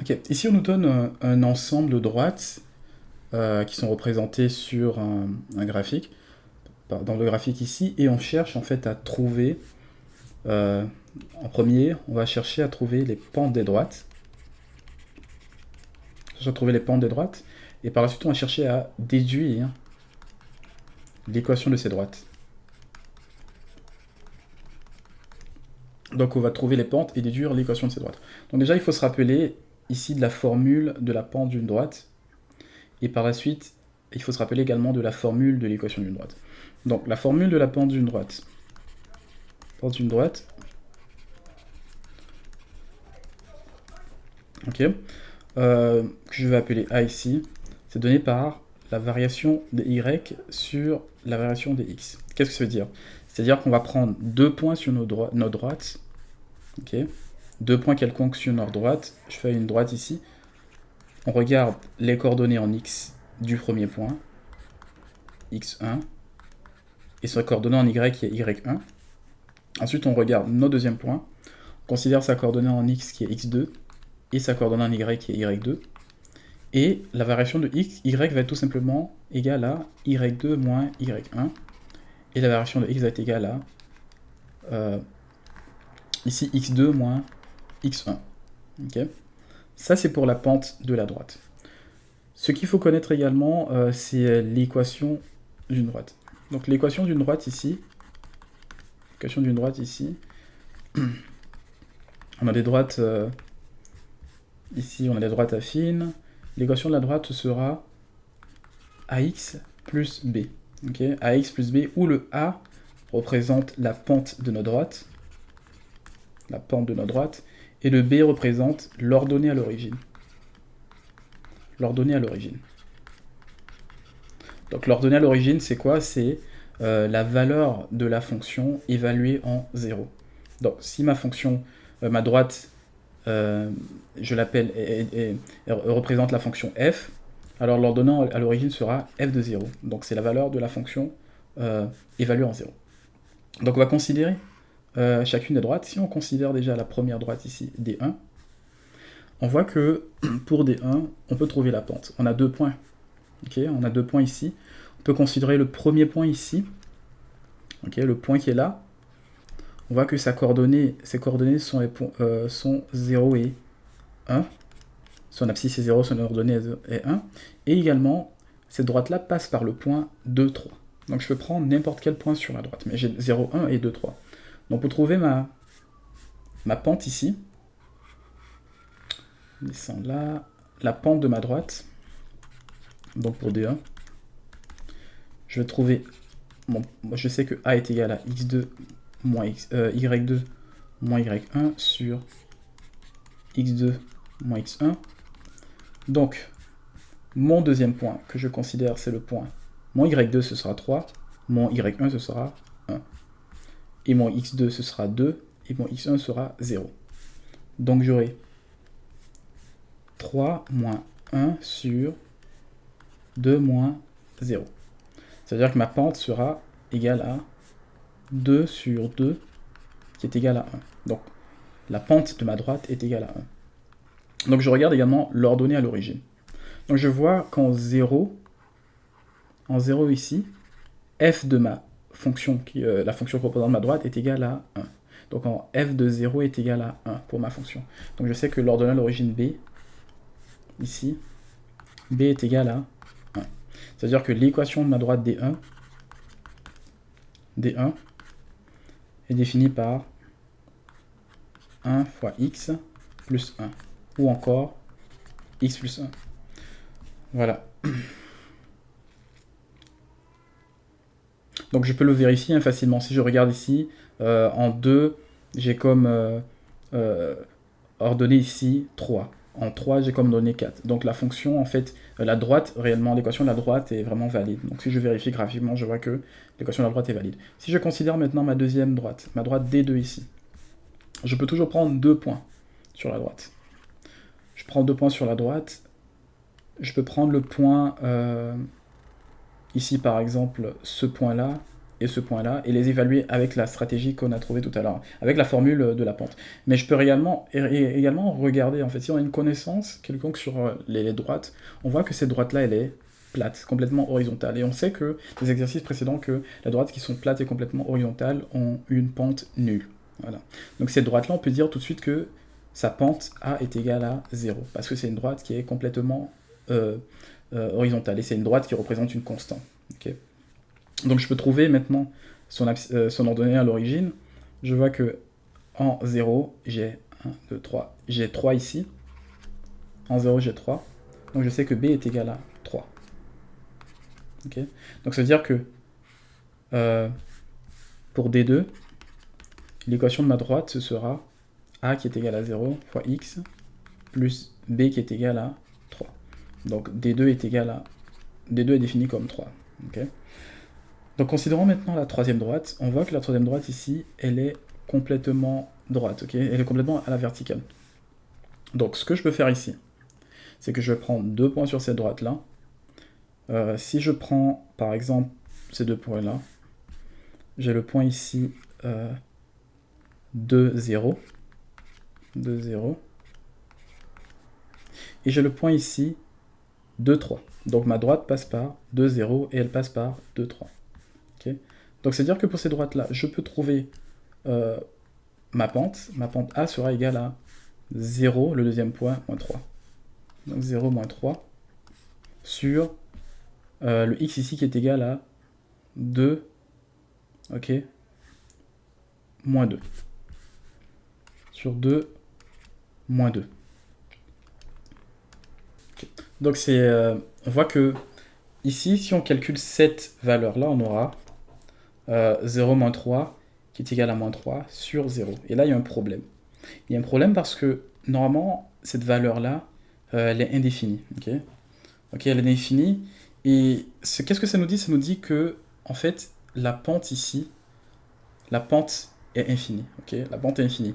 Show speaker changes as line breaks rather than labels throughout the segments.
Ok, ici on nous donne un ensemble de droites qui sont représentées sur un graphique, dans le graphique ici, et on cherche en fait à trouver, euh, en premier, on va chercher à trouver les pentes des droites. Et par la suite on va chercher à déduire l'équation de ces droites. Donc on va trouver les pentes et déduire l'équation de ces droites. Donc déjà il faut se rappeler ici de la formule de la pente d'une droite, et par la suite il faut se rappeler également de la formule de l'équation d'une droite. Donc la formule de la pente d'une droite, ok, que je vais appeler A ici, c'est donné par la variation des Y sur la variation des X. Qu'est-ce que ça veut dire? C'est-à-dire qu'on va prendre deux points sur nos droites, ok, deux points quelconques sur notre droite, je fais une droite ici, on regarde les coordonnées en X du premier point, X1, et sa coordonnée en Y qui est Y1. Ensuite on regarde notre deuxième point, on considère sa coordonnée en X qui est X2, et sa coordonnée en Y qui est Y2, et la variation de Y va être tout simplement égale à Y2 moins Y1, et la variation de X va être égale à, ici, X2 moins X1. Okay, ça, c'est pour la pente de la droite. Ce qu'il faut connaître également, c'est l'équation d'une droite. Donc l'équation d'une droite ici, on a des droites, ici on a des droites affines, l'équation de la droite sera AX plus B. Okay, AX plus B, où le A représente la pente de notre droite, et le B représente l'ordonnée à l'origine. Donc l'ordonnée à l'origine, c'est quoi? C'est la valeur de la fonction évaluée en 0. Donc si ma fonction, ma droite, je l'appelle, elle représente la fonction f, alors l'ordonnée à l'origine sera f de 0. Donc c'est la valeur de la fonction évaluée en 0. Donc on va considérer chacune des droites. Si on considère déjà la première droite ici, D1, on voit que pour D1, on peut trouver la pente. On a deux points. Okay, on a deux points ici. On peut considérer le premier point ici. Okay, le point qui est là. On voit que ses coordonnées sont 0 et 1. Son abscisse est 0, son ordonnée est 1. Et également, cette droite-là passe par le point 2, 3. Donc je peux prendre n'importe quel point sur la droite. Mais j'ai 0, 1 et 2, 3. Donc pour trouver ma pente ici, descend là, la pente de ma droite, donc pour D1, je vais trouver, je sais que A est égal à x2 moins y2 moins y1 sur x2 moins x1. Donc, mon deuxième point que je considère, c'est le point, mon y2 ce sera 3, mon y1 ce sera 1. Et mon x2 ce sera 2, et mon x1 sera 0. Donc j'aurai 3 moins 1 sur 2 moins 0. C'est-à-dire que ma pente sera égale à 2 sur 2, qui est égal à 1. Donc la pente de ma droite est égale à 1. Donc je regarde également l'ordonnée à l'origine. Donc je vois qu'en 0, ici, f de ma fonction, la fonction qui représente ma droite, est égale à 1. Donc en f de 0 est égal à 1 pour ma fonction. Donc je sais que l'ordonnée à l'origine b, ici, b est égal à 1. C'est-à-dire que l'équation de ma droite D1 est définie par 1 fois x plus 1, ou encore x plus 1. Voilà. Donc je peux le vérifier facilement. Si je regarde ici, en 2, j'ai comme ordonnée ici 3. En 3, j'ai comme donné 4. Donc la fonction, en fait, la droite, réellement, l'équation de la droite est vraiment valide. Donc si je vérifie graphiquement, je vois que l'équation de la droite est valide. Si je considère maintenant ma deuxième droite, ma droite D2 ici, je peux toujours prendre 2 points sur la droite. Je prends 2 points sur la droite. Je peux prendre le point, ici par exemple, ce point-là, et ce point-là, et les évaluer avec la stratégie qu'on a trouvée tout à l'heure, avec la formule de la pente. Mais je peux également regarder, en fait, si on a une connaissance quelconque sur les droites, on voit que cette droite-là, elle est plate, complètement horizontale. Et on sait que des exercices précédents que les droites qui sont plates et complètement horizontales ont une pente nulle. Voilà. Donc cette droite-là, on peut dire tout de suite que sa pente A est égale à 0, parce que c'est une droite qui est complètement horizontale, et c'est une droite qui représente une constante. Okay. Donc je peux trouver maintenant son ordonnée à l'origine. Je vois que en 0, j'ai 1, 2, 3. J'ai 3 ici. En 0, j'ai 3. Donc je sais que B est égal à 3. Okay. Donc ça veut dire que pour D2, l'équation de ma droite, ce sera A qui est égal à 0 fois X plus B qui est égal à 3. Donc D2 est égal à... D2 est défini comme 3. Okay. Donc considérons maintenant la troisième droite. On voit que la troisième droite ici, elle est complètement droite. Okay. Elle est complètement à la verticale. Donc ce que je peux faire ici, c'est que je vais prendre 2 points sur cette droite-là. Si je prends par exemple ces 2 points-là, j'ai le point ici 2, 0. 2, 0. Et j'ai le point ici 2, 3. Donc ma droite passe par 2, 0 et elle passe par 2, 3. Okay. Donc c'est-à-dire que pour ces droites-là, je peux trouver ma pente. Ma pente A sera égale à 0, le deuxième point, moins 3. Donc 0, moins 3, sur le x ici qui est égal à 2, ok, moins 2. Sur 2, moins 2. Okay. Donc c'est, on voit que ici, si on calcule cette valeur-là, on aura 0 moins 3 qui est égal à moins 3 sur 0. Et là, il y a un problème. Il y a un problème parce que, normalement, cette valeur-là, elle est indéfinie. Okay. Ok, elle est indéfinie. Et qu'est-ce que ça nous dit? Ça nous dit que, en fait, la pente ici, la pente est infinie. Okay, la pente est infinie.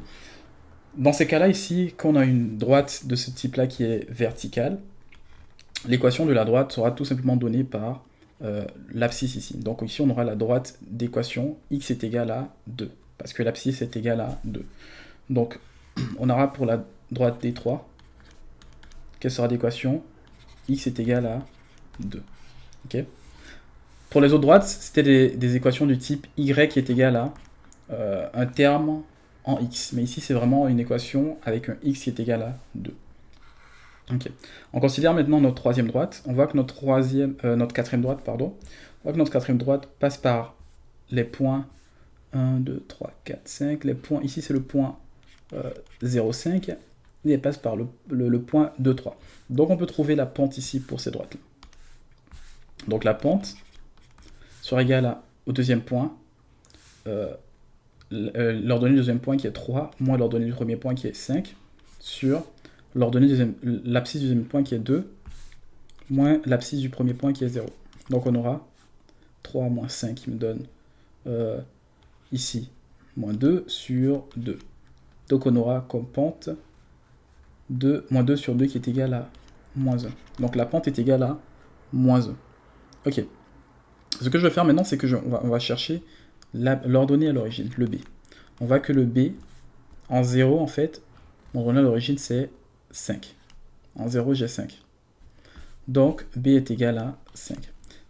Dans ces cas-là, ici, quand on a une droite de ce type-là qui est verticale, l'équation de la droite sera tout simplement donnée par l'abscisse ici. Donc ici, on aura la droite d'équation x est égal à 2, parce que l'abscisse est égal à 2. Donc, on aura pour la droite D3, quelle sera l'équation? X est égal à 2. Okay. Pour les autres droites, c'était des équations du type y est égal à un terme en x. Mais ici, c'est vraiment une équation avec un x qui est égal à 2. Okay. On considère maintenant notre troisième droite. On voit que notre quatrième droite, pardon, on voit que notre quatrième droite passe par les points 1, 2, 3, 4, 5. Les points, ici, c'est le point 0, 5. Et elle passe par le point 2, 3. Donc, on peut trouver la pente ici pour ces droites-là. Donc, la pente sera égale au deuxième point, l'ordonnée du deuxième point qui est 3, moins l'ordonnée du premier point qui est 5, sur l'abscisse du deuxième point qui est 2, moins l'abscisse du premier point qui est 0. Donc on aura 3 moins 5 qui me donne ici moins 2 sur 2. Donc on aura comme pente moins 2 sur 2 qui est égal à moins 1. Donc la pente est égale à moins 1. Ok. Ce que je vais faire maintenant, c'est que on va chercher l'ordonnée à l'origine, le B. On voit que le B, en 0, en fait, mon ordonnée à l'origine, c'est 5. En 0, j'ai 5. Donc, B est égal à 5.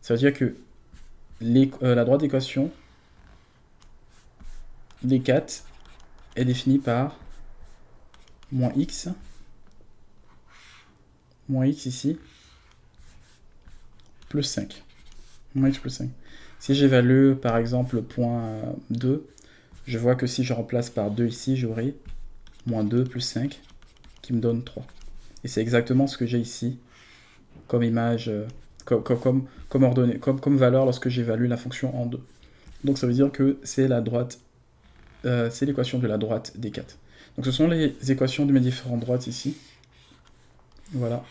Ça veut dire que la droite d'équation D4 est définie par moins x ici, plus 5. Moins x plus 5. Si j'évalue, par exemple, le point 2, je vois que si je remplace par 2 ici, j'aurai moins 2 plus 5, qui me donne 3. Et c'est exactement ce que j'ai ici, comme image, comme ordonnée, comme valeur lorsque j'évalue la fonction en 2. Donc ça veut dire que c'est la droite, c'est l'équation de la droite D4. Donc ce sont les équations de mes différentes droites ici. Voilà.